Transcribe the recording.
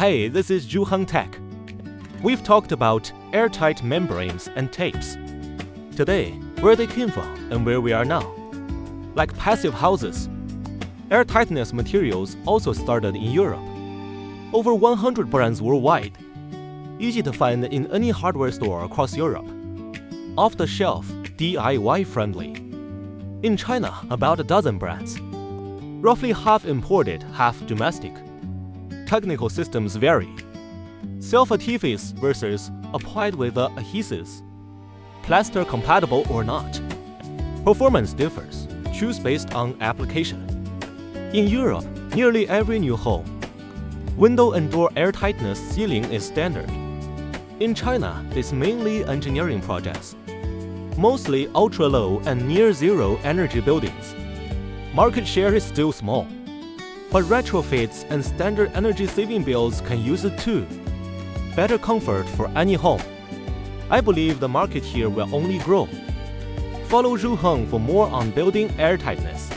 Hey, this is Zhuheng Tech. We've talked about airtight membranes and tapes. Today, where they came from and where we are now. Like passive houses, airtightness materials also started in Europe. Over 100 brands worldwide, easy to find in any hardware store across Europe. Off-the-shelf, DIY-friendly. In China, about a dozen brands. Roughly half imported, half domestic. Technical systems vary. Self-adhesive versus applied with adhesives. Plaster-compatible or not. Performance differs. Choose based on application. In Europe, nearly every new home, window and door airtightness sealing is standard. In China, it's mainly engineering projects, mostly ultra-low and near-zero energy buildings. Market share is still small, but retrofits and standard energy-saving builds can use it too. Better comfort for any home. I believe the market here will only grow. Follow Zhuheng for more on building airtightness.